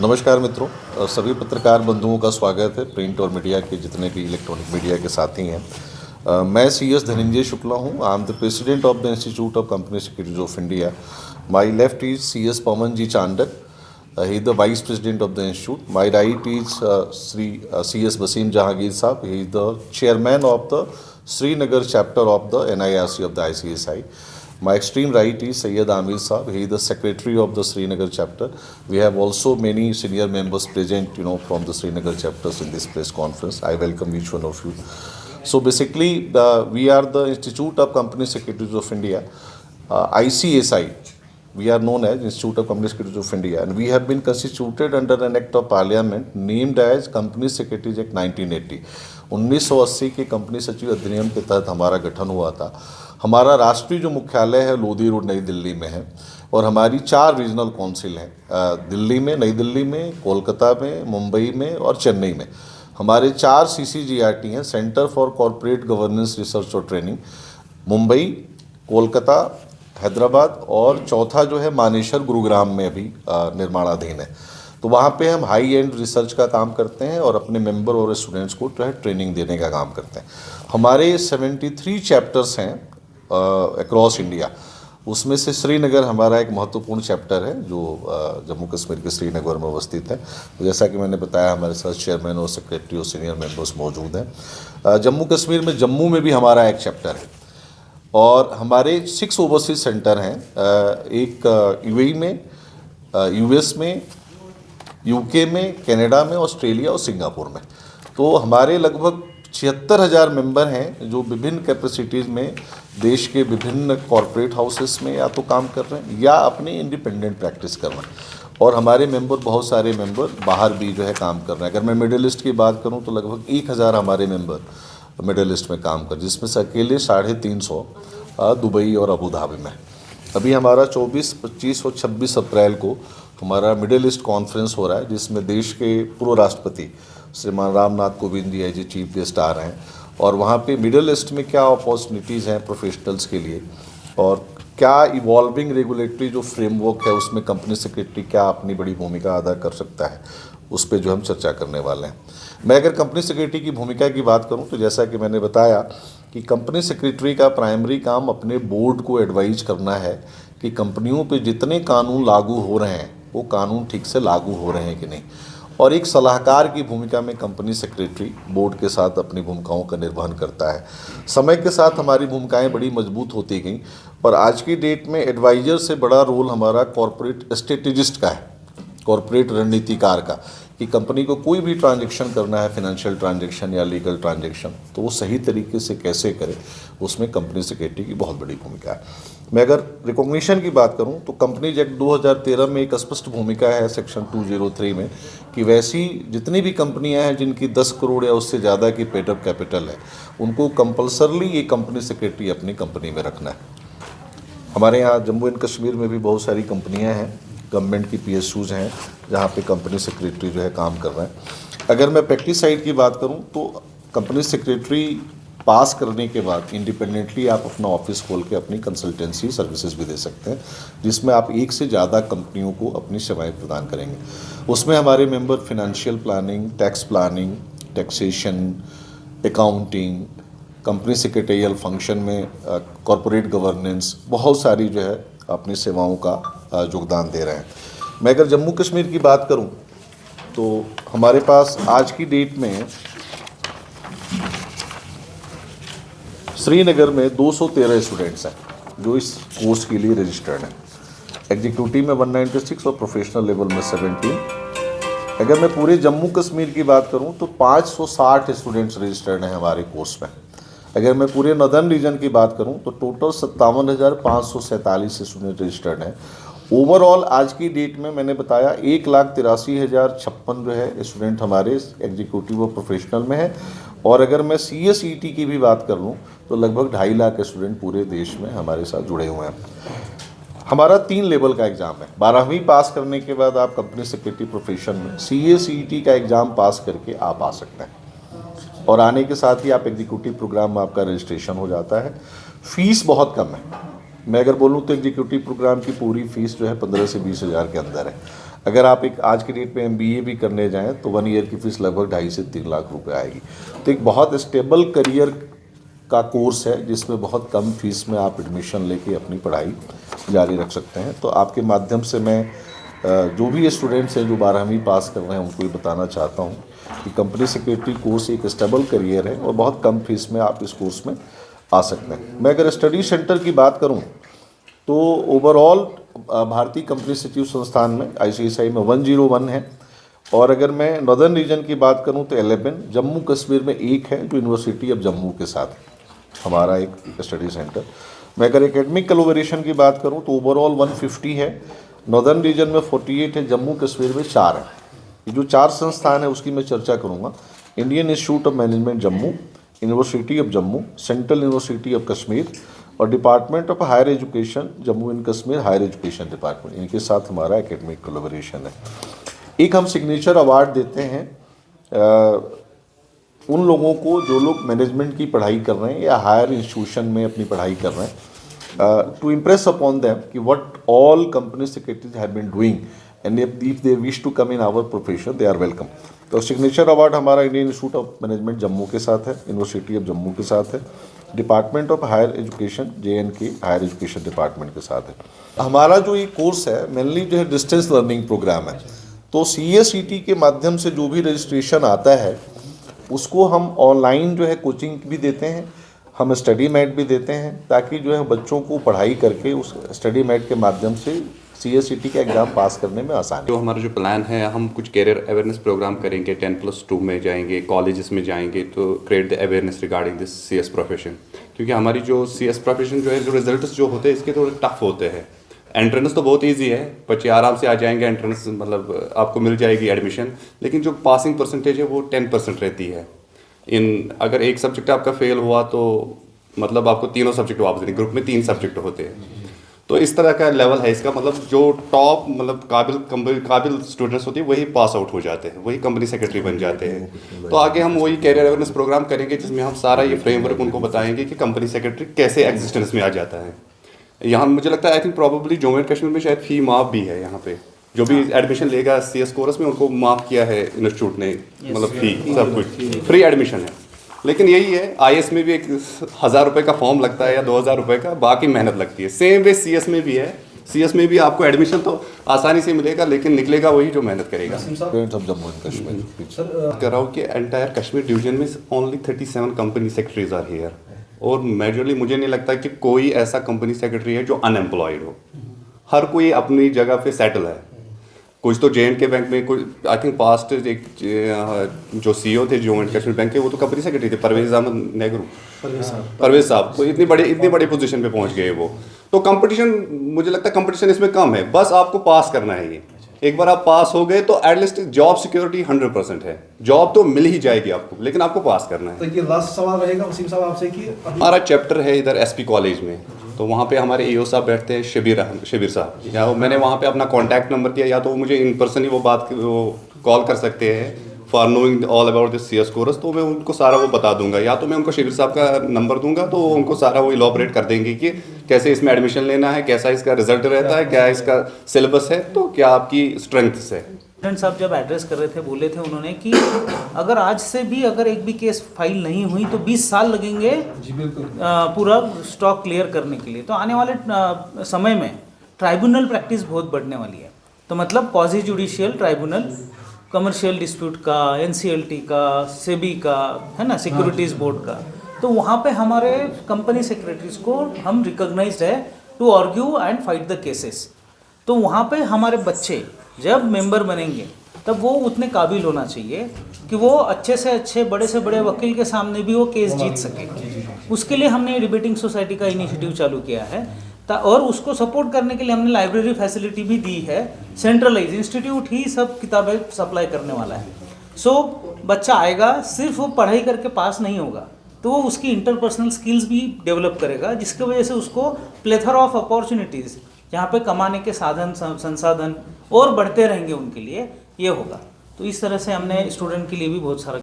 नमस्कार मित्रों, सभी पत्रकार बंधुओं का स्वागत है। प्रिंट और मीडिया के जितने भी इलेक्ट्रॉनिक मीडिया के साथी हैं। मैं CS धनंजय शुक्ला हूं। I am the president of the institute of company secretaries of India. My left is CS Pawan ji Chandak, he is the vice president of the institute. My right is Sri CS Wasim Jahangir Saab. He is the chairman of the Srinagar chapter of the NIRC of the ICSI. My extreme right is Syed Amir Saab. He is the secretary of the Srinagar chapter. We have also many senior members present, from the Srinagar chapters in this press conference. I welcome each one of you. So basically, we are the Institute of Company Secretaries of India, ICSI. We are known as Institute of Company Secretaries of India, and we have been constituted under an Act of Parliament named as Company Secretaries Act 1980. 1980 के company सचिव अधिनियम के तहत हमारा गठन हुआ था। हमारा राष्ट्रीय जो मुख्यालय है लोधी रोड नई दिल्ली में है, और हमारी 4 रीजनल काउंसिल हैं, दिल्ली में, नई दिल्ली में, कोलकाता में, मुंबई में और चेन्नई में। हमारे 4 CCGRT हैं, centre for corporate governance research और ट्रेनिंग, मुंबई, कोलकाता, हैदराबाद, और चौथा जो है मानेसर गुरुग्राम में अभी निर्माणाधीन है। तो वहाँ पे हम हाई एंड रिसर्च का काम करते हैं और अपने मेंबर और स्टूडेंट्स को जो है ट्रेनिंग देने का काम करते हैं। हमारे 73 चैप्टर्स हैं अक्रॉस इंडिया। उसमें से श्रीनगर हमारा एक महत्वपूर्ण चैप्टर है जो जम्मू कश्मीर के श्रीनगर में अवस्थित है। तो जैसा कि मैंने बताया, हमारे साथ चेयरमैन और सेक्रेटरी और सीनियर मेंबर्स मौजूद हैं। जम्मू कश्मीर में जम्मू में भी हमारा एक चैप्टर है, और हमारे 6 ओवरसीज सेंटर हैं, एक UAE में, US में, UK में, कनाडा में, ऑस्ट्रेलिया और सिंगापुर में। तो हमारे लगभग 76,000 मेंबर हैं जो विभिन्न कैपेसिटीज़ में देश के विभिन्न कॉरपोरेट हाउसेस में या तो काम कर रहे हैं या अपनी इंडिपेंडेंट प्रैक्टिस कर रहे हैं। और हमारे मेंबर, बहुत सारे मेंबर बाहर भी जो है काम कर रहे हैं। अगर मैं मिडिल ईस्ट की बात करूं तो लगभग 1,000 हमारे मेंबर मिडिल ईस्ट में काम कर, जिसमें से अकेले 350 दुबई और अबू धाबी में। अभी हमारा 24, 25 और 26 अप्रैल को हमारा मिडिल ईस्ट कॉन्फ्रेंस हो रहा है, जिसमें देश के पूर्व राष्ट्रपति श्रीमान Ramnath Kovind ji as chief guest आ रहे हैं। और वहाँ पे मिडिल ईस्ट में क्या अपॉर्चुनिटीज़ हैं प्रोफेशनल्स के लिए, और क्या इवॉल्विंग रेगुलेटरी जो फ्रेमवर्क है उसमें कंपनी सेक्रेटरी क्या अपनी बड़ी भूमिका अदा कर सकता है, उस पर जो हम चर्चा करने वाले हैं। मैं अगर कंपनी सेक्रेटरी की भूमिका की बात करूं तो जैसा कि मैंने बताया कि कंपनी सेक्रेटरी का प्राइमरी काम अपने बोर्ड को एडवाइज करना है कि कंपनियों पे जितने कानून लागू हो रहे हैं वो कानून ठीक से लागू हो रहे हैं कि नहीं। और एक सलाहकार की भूमिका में कंपनी सेक्रेटरी बोर्ड के साथ अपनी भूमिकाओं का निर्वहन करता है। समय के साथ हमारी भूमिकाएं बड़ी मजबूत होती गई, और आज की डेट में एडवाइजर से बड़ा रोल हमारा कॉरपोरेट स्ट्रेटेजिस्ट का है, कॉरपोरेट रणनीतिकार का, कि कंपनी को कोई भी ट्रांजैक्शन करना है, फाइनेंशियल ट्रांजैक्शन या लीगल ट्रांजैक्शन, तो वो सही तरीके से कैसे करे, उसमें कंपनी सेक्रेटरी की बहुत बड़ी भूमिका है। मैं अगर रिकॉग्निशन की बात करूं तो कंपनीज एक्ट 2013 में एक स्पष्ट भूमिका है सेक्शन 203 में कि वैसी जितनी भी कंपनियां हैं जिनकी 10 करोड़ या उससे ज़्यादा की पेड अप कैपिटल है, उनको कंपल्सरली ये कंपनी सेक्रेटरी अपनी कंपनी में रखना है। हमारे यहाँ जम्मू एंड कश्मीर में भी बहुत सारी कंपनियाँ हैं, गवर्नमेंट की PSUs हैं जहाँ पे कंपनी सेक्रेटरी जो है काम कर रहे हैं। अगर मैं प्रैक्टिस साइड की बात करूँ तो कंपनी सेक्रेटरी पास करने के बाद इंडिपेंडेंटली आप अपना ऑफिस खोल के अपनी कंसल्टेंसी सर्विसेज भी दे सकते हैं, जिसमें आप एक से ज़्यादा कंपनियों को अपनी सेवाएं प्रदान करेंगे। उसमें हमारे member financial planning, tax planning, taxation, accounting, company secretarial function में कॉरपोरेट गवर्नेंस, बहुत सारी जो है अपनी सेवाओं का योगदान दे रहे हैं। मैं अगर जम्मू कश्मीर की बात करूं तो हमारे पास आज की डेट में श्रीनगर में 213 स्टूडेंट्स हैं जो इस कोर्स के लिए रजिस्टर्ड हैं। एग्जीक्यूटिव में 196 और प्रोफेशनल लेवल में 17। अगर मैं पूरे जम्मू कश्मीर की बात करूं तो 560 स्टूडेंट्स रजिस्टर्ड हैं हमारे कोर्स में। अगर मैं पूरे नॉर्दर्न रीजन की बात करूं तो टोटल 57,547 स्टूडेंट रजिस्टर्ड हैं। ओवरऑल आज की डेट में मैंने बताया 1,83,056 जो है स्टूडेंट हमारे एग्जीक्यूटिव और प्रोफेशनल में है। और अगर मैं CSET की भी बात कर लूँ तो लगभग 2.5 लाख स्टूडेंट पूरे देश में हमारे साथ जुड़े हुए हैं। हमारा 3 लेवल का एग्ज़ाम है। 12वीं पास करने के बाद आप कंपनी सेक्रेटरी प्रोफेशन में CSET का एग्ज़ाम पास करके आप आ सकते हैं, और आने के साथ ही आप एग्जीक्यूटिव प्रोग्राम में आपका रजिस्ट्रेशन हो जाता है। फ़ीस बहुत कम है। मैं अगर बोलूँ तो एग्जीक्यूटिव प्रोग्राम की पूरी फ़ीस जो है 15 से 20 हज़ार के अंदर है। अगर आप एक आज की डेट में MBA भी करने जाएं तो 1 ईयर की फीस लगभग 2.5 से 3 लाख रुपए आएगी। तो एक बहुत स्टेबल करियर का कोर्स है जिसमें बहुत कम फीस में आप एडमिशन लेके अपनी पढ़ाई जारी रख सकते हैं। तो आपके माध्यम से मैं जो भी स्टूडेंट्स हैं जो 12वीं पास कर रहे हैं उनको ये बताना चाहता हूँ कि कंपनी सेक्रेटरी कोर्स एक स्टेबल करियर है और बहुत कम फीस में आप इस कोर्स में आ सकते हैं। मैं अगर स्टडी सेंटर की बात करूं तो ओवरऑल भारतीय कंपनी सचिव संस्थान में ICSI में 101 है, और अगर मैं नॉर्दर्न रीजन की बात करूं तो 11, जम्मू कश्मीर में एक है जो यूनिवर्सिटी ऑफ जम्मू के साथ हमारा एक स्टडी सेंटर। मैं अगर एकेडमिक कोलैबोरेशन की बात करूं तो ओवरऑल 150 है, नॉर्दर्न रीजन में 48 है, जम्मू कश्मीर में 4 है। ये जो 4 संस्थान है उसकी मैं चर्चा करूँगा। Indian institute of management Jammu, University of Jammu, Central University of Kashmir और Department of higher Education Jammu and Kashmir Higher education Department, इनके साथ हमारा एकेडमिक कोलैबोरेशन है। एक हम सिग्नेचर अवार्ड देते हैं उन लोगों को जो लोग मैनेजमेंट की पढ़ाई कर रहे हैं या हायर इंस्टीट्यूशन में अपनी पढ़ाई कर रहे हैं, टू इम्प्रेस अपॉन दैम कि what all company secretaries have been doing and if they wish to come in our profession they are welcome. तो सिग्नेचर अवार्ड हमारा Indian institute of management Jammu के साथ है, यूनिवर्सिटी ऑफ जम्मू के साथ है, department of higher education JNK higher education department के साथ है। हमारा जो ये कोर्स है मेनली जो है डिस्टेंस लर्निंग प्रोग्राम है। तो CSET के माध्यम से जो भी रजिस्ट्रेशन आता है उसको हम ऑनलाइन जो है कोचिंग भी देते हैं, हम स्टडी मैट भी देते हैं, ताकि जो है बच्चों को पढ़ाई करके उस स्टडी मैट के माध्यम से CSET का एग्ज़ाम पास करने में आसानी। जो हमारा जो प्लान है, हम कुछ कैरियर अवेयरनेस प्रोग्राम करेंगे, 10+2 में जाएंगे, कॉलेजेस में जाएंगे तो create the awareness regarding this CS profession. क्योंकि हमारी जो CS प्रोफेशन जो है, जो रिजल्ट्स जो होते हैं इसके थोड़े टफ होते हैं। एंट्रेंस तो बहुत ईजी है, बच्चे आराम से आ जाएंगे, एंट्रेंस मतलब आपको मिल जाएगी एडमिशन, लेकिन जो पासिंग परसेंटेज है वो 10% रहती है। अगर एक सब्जेक्ट आपका फेल हुआ तो मतलब आपको तीनों सब्जेक्ट वापस देंगे, ग्रुप में 3 सब्जेक्ट होते हैं। तो इस तरह का लेवल है इसका, मतलब जो टॉप मतलब काबिल स्टूडेंट्स होते हैं वही पास आउट हो जाते हैं, वही कंपनी सेक्रेटरी बन जाते हैं। तो आगे हम वही कैरियर अवेयरनेस प्रोग्राम करेंगे जिसमें हम सारा ये फ्रेमवर्क उनको बताएंगे कि कंपनी सेक्रेटरी कैसे एग्जिस्टेंस में आ जाता है। यहाँ मुझे लगता है I think probably Jammu and Kashmir में शायद फी माफ भी है। यहाँ पे जो भी एडमिशन लेगा CS कोर्स में उनको माफ़ किया है इंस्टीट्यूट ने, मतलब फी सब कुछ फ्री एडमिशन है। लेकिन यही है, IS में भी एक 1000 रुपये का फॉर्म लगता है या 2000 रुपये का, बाकी मेहनत लगती है। सेम वे CS में भी है, CS में भी आपको एडमिशन तो आसानी से मिलेगा लेकिन निकलेगा वही जो मेहनत करेगा। जम्मू एंड कश्मीर कर रहा हूँ कि एंटायर कश्मीर डिवीजन में only 37 company secretaries are here, और मेजरली मुझे नहीं लगता कि कोई ऐसा कंपनी सेक्रेटरी है जो अनएम्प्लॉयड हो। हर कोई अपनी जगह पे सेटल है। कुछ तो JNK बैंक में, कोई आई थिंक पास्ट एक जो CEO थे जम्मू एंड कश्मीर बैंक के, वो तो कंपनी सेक्रेटरी थे, परवेज अहमद नेहरू, परवेज साहब। तो इतनी बड़ी पोजीशन पे पहुंच गए वो। तो कंपटीशन, मुझे लगता है कंपटीशन इसमें कम है, बस आपको पास करना है। ये एक बार आप पास हो गए तो एटलीस्ट जॉब सिक्योरिटी 100% है, जॉब तो मिल ही जाएगी आपको, लेकिन आपको पास करना है। तो ये लास्ट सवाल रहेगा वसीम साहब आपसे कि हमारा चैप्टर है इधर SP कॉलेज में, तो वहाँ पे हमारे EO साहब बैठते हैं, शबीर साहब, या मैंने वहाँ पे अपना कॉन्टैक्ट नंबर दिया, या तो मुझे इन पर्सन ही वो कॉल कर सकते हैं for knowing all about this CS course, तो मैं उनको सारा वो बता दूंगा, या तो मैं उनको शबीर साहब का नंबर दूंगा तो उनको सारा वो इलॉबरेट कर देंगे कि कैसे इसमें एडमिशन लेना है, कैसा इसका रिजल्ट रहता है, क्या इसका सिलेबस है, तो क्या आपकी स्ट्रेंथ्स है। स्टूडेंट साहब जब एड्रेस कर रहे थे, बोले थे उन्होंने कि अगर आज से भी अगर एक भी केस फाइल नहीं हुई तो 20 साल लगेंगे जी बिल्कुल पूरा स्टॉक क्लियर करने के लिए। तो आने वाले समय में ट्राइब्यूनल प्रैक्टिस बहुत बढ़ने वाली है। तो मतलब quasi judicial tribunal, commercial dispute का, NCLT का, SEBI का, है ना, सिक्योरिटीज़ बोर्ड का, तो वहाँ पे हमारे कंपनी सेक्रेटरीज को हम रिकॉग्नाइज्ड है to argue and fight the cases. तो वहाँ पे हमारे बच्चे जब मेंबर बनेंगे तब वो उतने काबिल होना चाहिए कि वो अच्छे से अच्छे, बड़े से बड़े वकील के सामने भी वो केस जीत सके। उसके लिए हमने डिबेटिंग सोसाइटी का इनिशिएटिव चालू किया है, और उसको सपोर्ट करने के लिए हमने लाइब्रेरी फैसिलिटी भी दी है। सेंट्रलाइज इंस्टीट्यूट ही सब किताबें सप्लाई करने वाला है। सो बच्चा आएगा, सिर्फ वो पढ़ाई करके पास नहीं होगा, तो वो उसकी इंटरपर्सनल स्किल्स भी डेवलप करेगा, जिसकी वजह से उसको प्लेथर ऑफ अपॉर्चुनिटीज़, जहाँ पे कमाने के साधन संसाधन और बढ़ते रहेंगे उनके लिए, ये होगा। तो इस तरह से हमने स्टूडेंट के लिए भी बहुत सारा